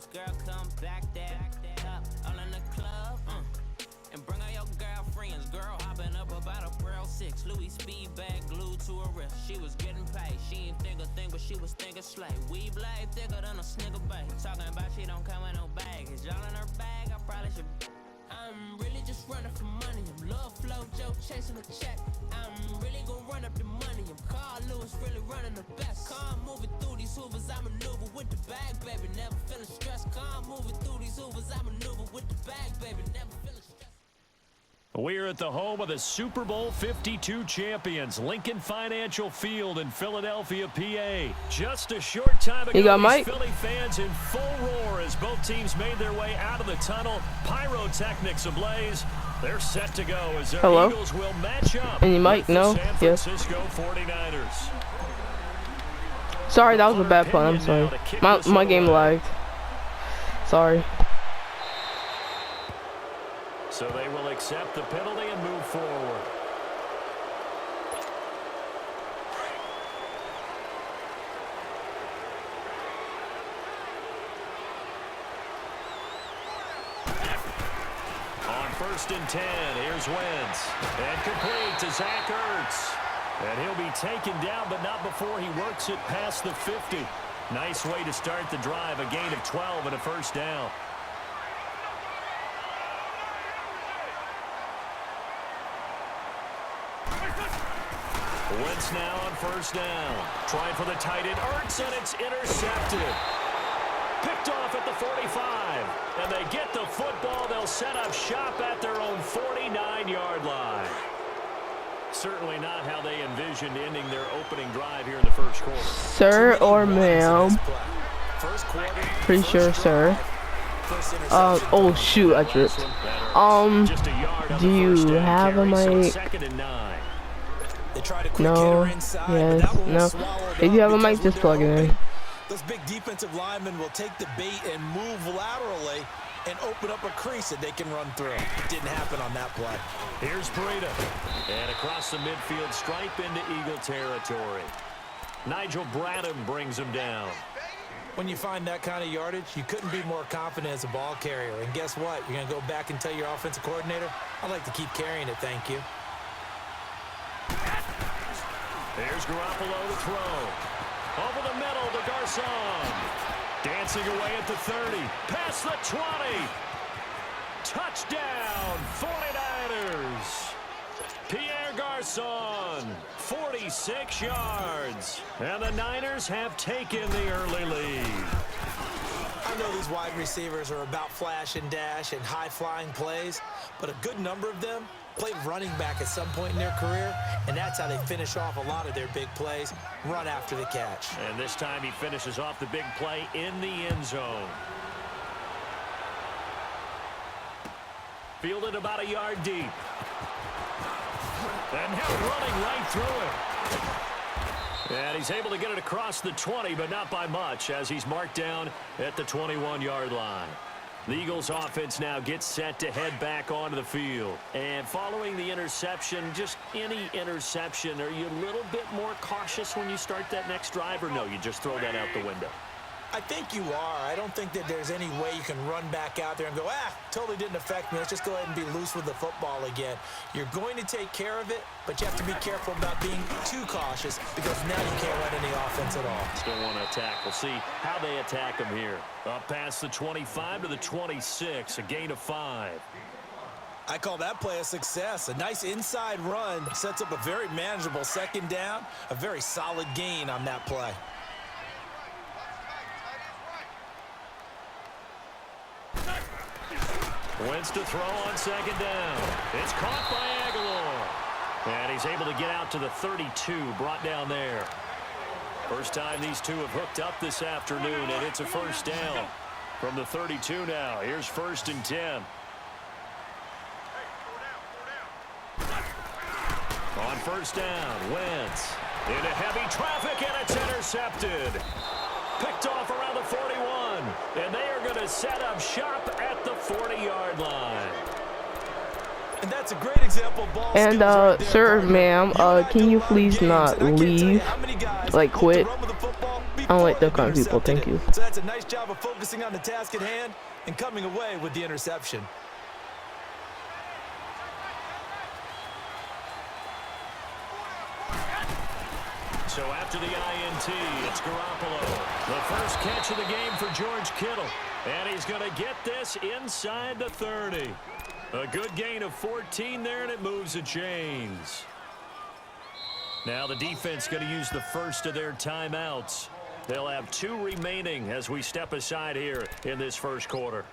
Girl, come back there. All in the club, and bring all your girlfriends. Girl hopping up about a Pearl 6. Louis speed bag glued to her wrist. She was getting paid. She ain't think a thing, but she was thinking slay. We blade thicker than a snicker bag. Talking about she don't come with no baggage. All in her bag, I probably should. I'm really just running for money. I'm love flow, Joe chasing a check. I'm really gonna run up the money. I'm Carl Lewis, really running the best. Calm moving through these hoovers, I maneuver with the bag, baby. Never feeling stressed. Calm moving through these hoovers, I maneuver with the bag, baby. Never feeling stressed. We're at the home of the Super Bowl 52 champions, Lincoln Financial Field in Philadelphia, PA. Just a short time ago, these Philly fans in full roar as both teams made their way out of the tunnel. Pyrotechnics ablaze. They're set to go as their Eagles will match up and you might know. San Francisco 49ers. Sorry, that was a bad pun. I'm sorry. My game lagged. Sorry. So they will accept the penalty and move forward. On 1st and 10, here's Wentz. And complete to Zach Ertz. And he'll be taken down, but not before he works it past the 50. Nice way to start the drive, a gain of 12 and a first down. Wentz now on 1st down. Trying for the tight end, Ertz, and it's intercepted. Picked off at the 45. And they get the football. They'll set up shop at their own 49-yard line. Certainly not how they envisioned ending their opening drive here in the first quarter. Sir or ma'am? Pretty sure, sir. Oh shoot, I tripped. Do you have a mic? No. Yes. No. If you have a mic, just plug it in. Those big defensive linemen will take the bait and move laterally and open up a crease that they can run through. It didn't happen on that play. Here's Breida. And across the midfield stripe into Eagle territory. Nigel Bradham brings him down. When you find that kind of yardage, you couldn't be more confident as a ball carrier. And guess what? You're going to go back and tell your offensive coordinator, I'd like to keep carrying it, thank you. There's Garoppolo to throw. Over the middle to Garcon. Dancing away at the 30. Past the 20. Touchdown, 49ers. Pierre Garcon, 46 yards. And the Niners have taken the early lead. I know these wide receivers are about flash and dash and high-flying plays, but a good number of them played running back at some point in their career, and that's how they finish off a lot of their big plays, run after the catch. And this time he finishes off the big play in the end zone. Fielded about a yard deep. And now running right through it. And he's able to get it across the 20, but not by much, as he's marked down at the 21-yard line. The Eagles offense now gets set to head back onto the field. And following the interception, just any interception, are you a little bit more cautious when you start that next drive, or no, you just throw that out the window? I think you are. I don't think that there's any way you can run back out there and go, totally didn't affect me. Let's just go ahead and be loose with the football again. You're going to take care of it, but you have to be careful about being too cautious because now you can't run any offense at all. Still want to attack. We'll see how they attack them here. Up past the 25 to the 26, a gain of 5. I call that play a success. A nice inside run sets up a very manageable 2nd down, a very solid gain on that play. Wentz to throw on 2nd down. It's caught by Aguilar. And he's able to get out to the 32, brought down there. First time these two have hooked up this afternoon, and it's a first down from the 32 now. Here's 1st and 10. On 1st down, Wentz into heavy traffic, and it's intercepted. Picked off around the 41, and they are going to set up shop at the 40-yard line. And that's a great example of ball and right sir, ma'am, can you please not leave, like quit? don't like that and kind of people. intercepted Thank you. it. So that's a nice job of focusing on the task at hand and coming away with the interception. So after the INT, it's Garoppolo. The first catch of the game for George Kittle. And he's going to get this inside the 30. A good gain of 14 there, and it moves the chains. Now the defense going to use the first of their timeouts. They'll have 2 remaining as we step aside here in this first quarter.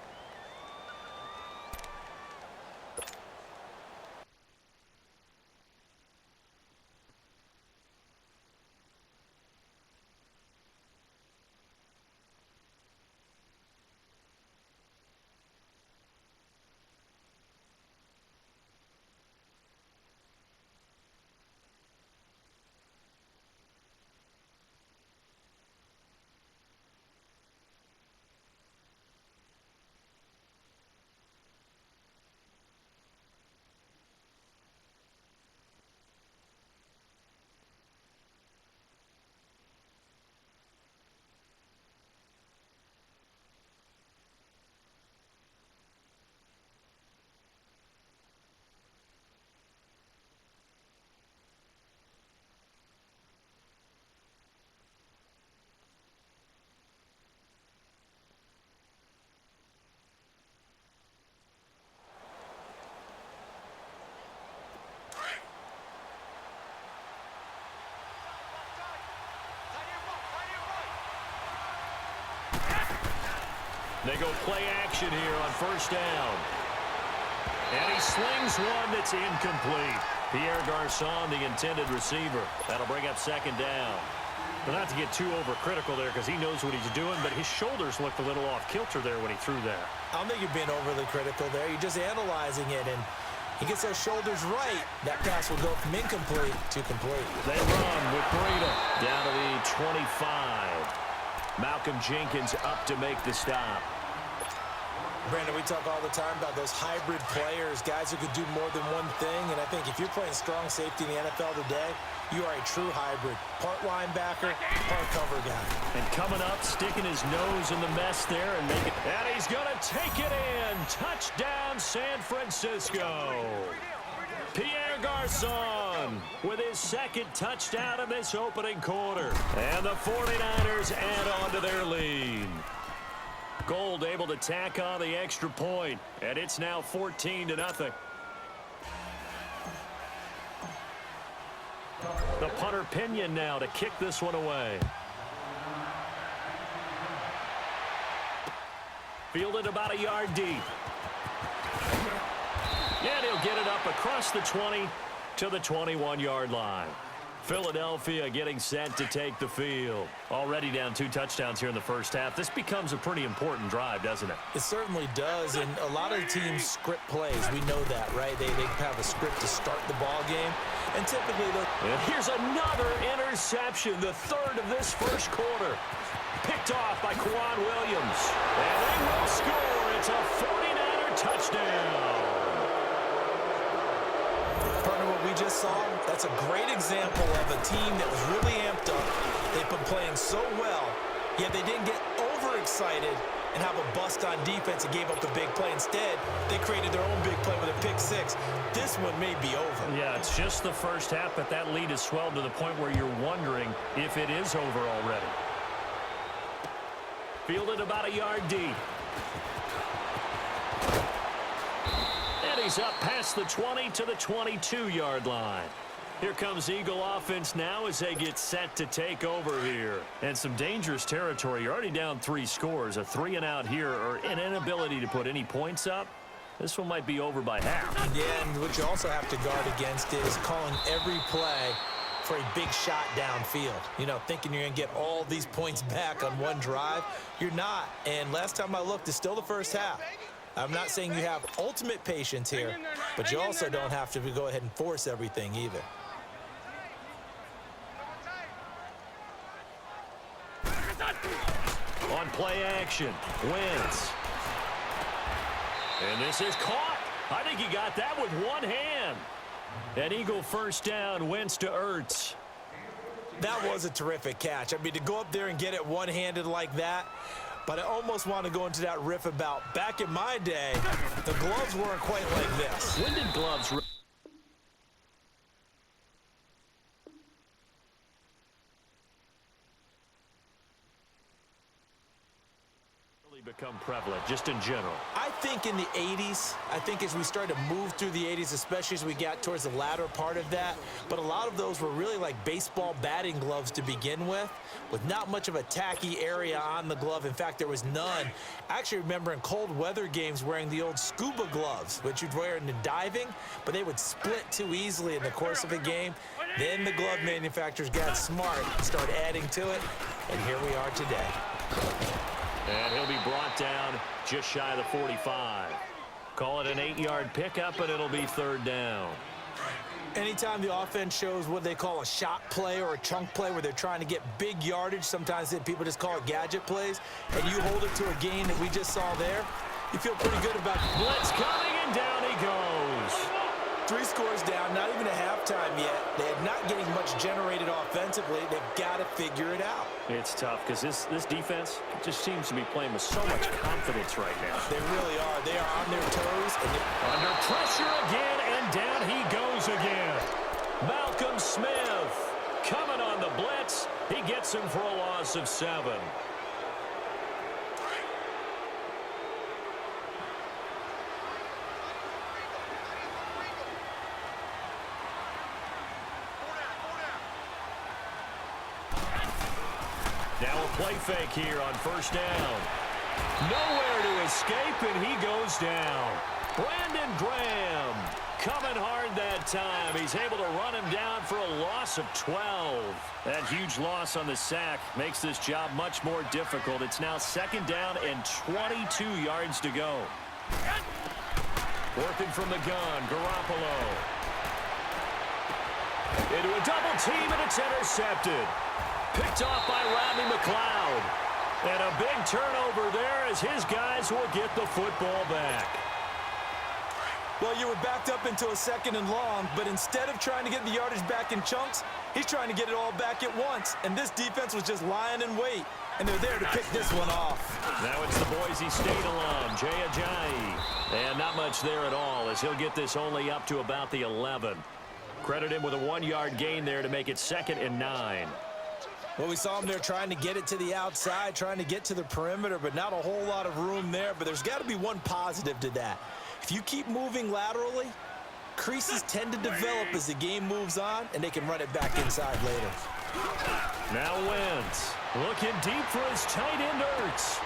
They go play action here on first down. And he slings one that's incomplete. Pierre Garçon, the intended receiver. That'll bring up second down. Well, not to get too overcritical there because he knows what he's doing, but his shoulders looked a little off kilter there when he threw that. I don't think you're being overly critical there. You're just analyzing it, and he gets those shoulders right. That pass will go from incomplete to complete. They run with Breida down to the 25. Malcolm Jenkins up to make the stop. Brandon, we talk all the time about those hybrid players, guys who could do more than one thing, and I think if you're playing strong safety in the NFL today, you are a true hybrid. Part linebacker, part cover guy. And coming up, sticking his nose in the mess there and making it. And he's going to take it in. Touchdown, San Francisco. Pierre Garçon with his second touchdown in this opening quarter. And the 49ers add on to their lead. Gold able to tack on the extra point, and it's now 14-0. The punter Pinion now to kick this one away. Fielded about a yard deep. And he'll get it up across the 20 to the 21-yard line. Philadelphia getting set to take the field. Already down 2 touchdowns here in the first half. This becomes a pretty important drive, doesn't it? It certainly does, and a lot of teams script plays. We know that, right? They have a script to start the ball game, and typically and here's another interception, the third of this first quarter. Picked off by Quan Williams. And they will score. It's a 49er touchdown. Partner, what we just saw, that's a great example of a team that was really amped up. They've been playing so well, yet they didn't get overexcited and have a bust on defense and gave up the big play. Instead, they created their own big play with a pick six. This one may be over. Yeah, it's just the first half, but that lead has swelled to the point where you're wondering if it is over already. Fielded about a yard deep. And he's up past the 20 to the 22-yard line. Here comes Eagle offense now as they get set to take over here. And some dangerous territory. You're already down 3 scores. A 3-and-out here or an inability to put any points up. This one might be over by half. Yeah, and what you also have to guard against is calling every play for a big shot downfield. You know, thinking you're going to get all these points back on one drive. You're not. And last time I looked, it's still the first half. I'm not saying you have ultimate patience here, but you also don't have to go ahead and force everything either. On play action, Wentz. And this is caught. I think he got that with one hand. An Eagle first down, Wentz to Ertz. That was a terrific catch. I mean, to go up there and get it one-handed like that, but I almost want to go into that riff about back in my day, the gloves weren't quite like this. When did gloves become prevalent, just in general? I think in the 80s, I think as we started to move through the 80s, especially as we got towards the latter part of that, but a lot of those were really like baseball batting gloves to begin with not much of a tacky area on the glove. In fact, there was none. I actually remember in cold weather games wearing the old scuba gloves, which you'd wear in the diving, but they would split too easily in the course of a game. Then the glove manufacturers got smart and started adding to it, and here we are today. And he'll be brought down just shy of the 45. Call it an 8-yard pickup, and it'll be 3rd down. Anytime the offense shows what they call a shot play or a chunk play where they're trying to get big yardage, sometimes people just call it gadget plays, and you hold it to a gain that we just saw there, you feel pretty good about it. Blitz coming, and down he goes. 3 scores down, not even a halftime yet. They're not getting much generated offensively. They've got to figure it out. It's tough because this defense just seems to be playing with so much confidence right now. They really are. They are on their toes. Under pressure again, and down he goes again. Malcolm Smith coming on the blitz. He gets him for a loss of 7. Now a play fake here on 1st down. Nowhere to escape, and he goes down. Brandon Graham coming hard that time. He's able to run him down for a loss of 12. That huge loss on the sack makes this job much more difficult. It's now 2nd down and 22 yards to go. Working from the gun, Garoppolo. Into a double team, and it's intercepted. Picked off by Rodney McLeod. And a big turnover there as his guys will get the football back. Well, you were backed up into a 2nd and long, but instead of trying to get the yardage back in chunks, he's trying to get it all back at once. And this defense was just lying in wait, and they're there to pick this one off. Now it's the Boise State alum, Jay Ajayi. And not much there at all as he'll get this only up to about the 11. Credit him with a 1-yard gain there to make it 2nd and 9. Well, we saw him there trying to get it to the outside, trying to get to the perimeter, but not a whole lot of room there. But there's got to be one positive to that. If you keep moving laterally, creases tend to develop as the game moves on, and they can run it back inside later. Now Wentz looking deep for his tight end Ertz.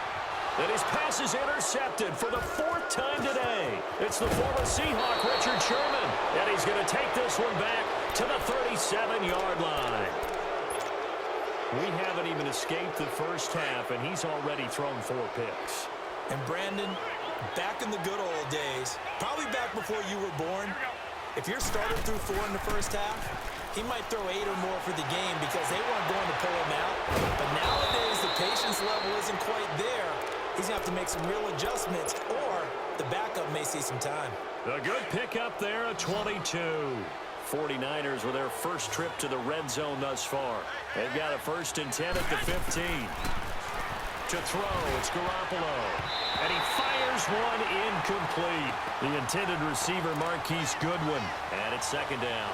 And his pass is intercepted for the 4th time today. It's the former Seahawk, Richard Sherman. And he's going to take this one back to the 37-yard line. We haven't even escaped the first half, and he's already thrown 4 picks. And Brandon, back in the good old days, probably back before you were born, if your starter threw 4 in the first half, he might throw 8 or more for the game because they weren't going to pull him out. But nowadays, the patience level isn't quite there. He's going to have to make some real adjustments, or the backup may see some time. A good pickup there at 22. 49ers with their first trip to the red zone thus far. They've got a 1st and 10 at the 15. To throw, it's Garoppolo. And he fires one incomplete. The intended receiver, Marquise Goodwin. And it's 2nd down.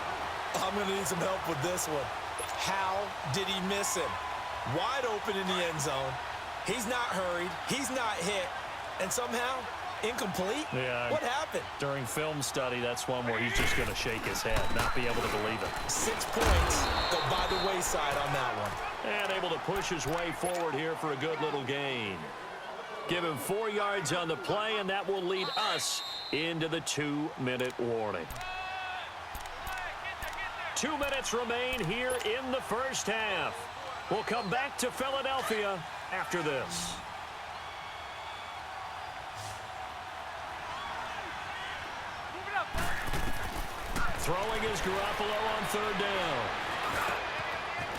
I'm going to need some help with this one. How did he miss him? Wide open in the end zone. He's not hurried. He's not hit. And somehow, incomplete? Yeah. What happened? During film study, that's one where he's just going to shake his head, not be able to believe it. 6 points go by the wayside on that one. And able to push his way forward here for a good little gain. Give him 4 yards on the play, and that will lead us into the 2-minute warning. 2 minutes remain here in the first half. We'll come back to Philadelphia after this. Throwing is Garoppolo on 3rd down.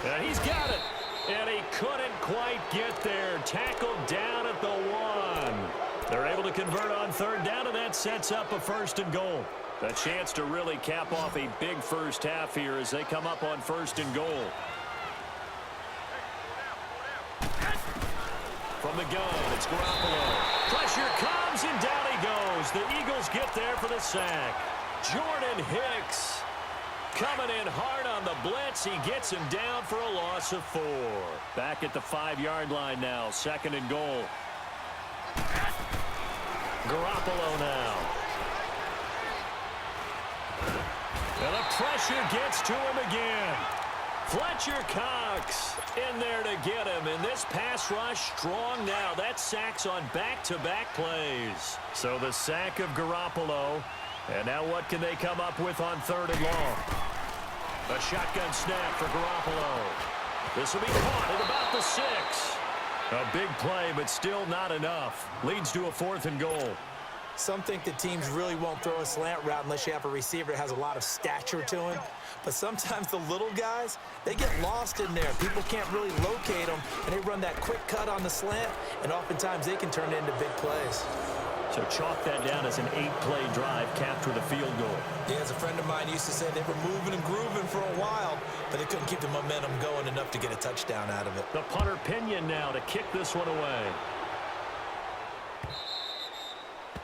And he's got it. And he couldn't quite get there. Tackled down at the 1. They're able to convert on 3rd down, and that sets up a 1st and goal. A chance to really cap off a big first half here as they come up on 1st and goal. From the gun, it's Garoppolo. Pressure comes, and down he goes. The Eagles get there for the sack. Jordan Hicks coming in hard on the blitz. He gets him down for a loss of 4. Back at the 5-yard line now, 2nd and goal. Garoppolo now. And the pressure gets to him again. Fletcher Cox in there to get him. And this pass rush strong now. That sack's on back-to-back plays. So the sack of Garoppolo. And now what can they come up with on 3rd and long? A shotgun snap for Garoppolo. This will be caught at about the 6. A big play, but still not enough. Leads to a 4th and goal. Some think that teams really won't throw a slant route unless you have a receiver that has a lot of stature to him. But sometimes the little guys, they get lost in there. People can't really locate them, and they run that quick cut on the slant, and oftentimes they can turn it into big plays. So chalk that down as an 8-play drive capped with a field goal. Yeah, as a friend of mine used to say, they were moving and grooving for a while, but they couldn't keep the momentum going enough to get a touchdown out of it. The punter Pinion now to kick this one away.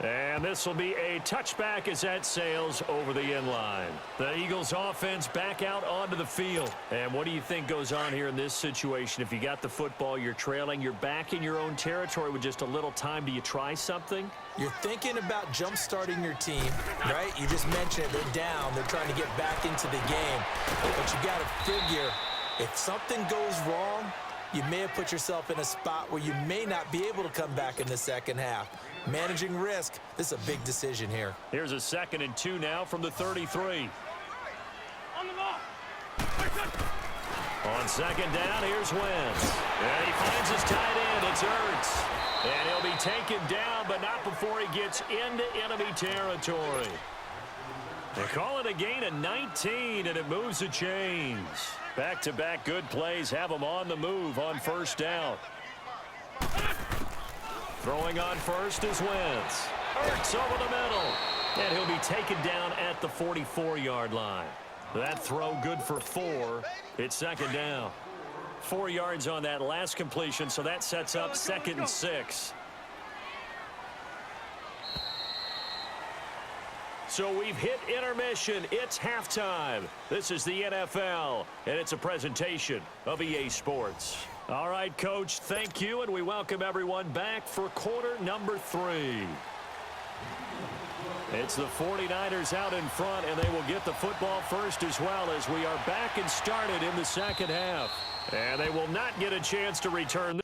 And this will be a touchback as that sails over the end line. The Eagles offense back out onto the field. And what do you think goes on here in this situation? If you got the football, you're trailing, you're back in your own territory with just a little time. Do you try something? You're thinking about jump-starting your team, right? You just mentioned it. They're down. They're trying to get back into the game. But you got to figure, if something goes wrong, you may have put yourself in a spot where you may not be able to come back in the second half. Managing risk, this is a big decision here. Here's a 2nd and 2 now from the 33. On 2nd down, here's Wentz. And he finds his tight end. It's Ertz. And he'll be taken down, but not before he gets into enemy territory. They call it a gain of 19, and it moves the chains. Back-to-back good plays have them on the move on 1st down. Throwing on first is Wentz. Ertz over the middle. And he'll be taken down at the 44-yard line. That throw good for 4. It's 2nd down. 4 yards on that last completion, so that sets up 2nd and 6. So we've hit intermission. It's halftime. This is the NFL, and it's a presentation of EA Sports. All right, Coach, thank you, and we welcome everyone back for quarter number 3. It's the 49ers out in front, and they will get the football first as well as we are back and started in the second half. And they will not get a chance to return.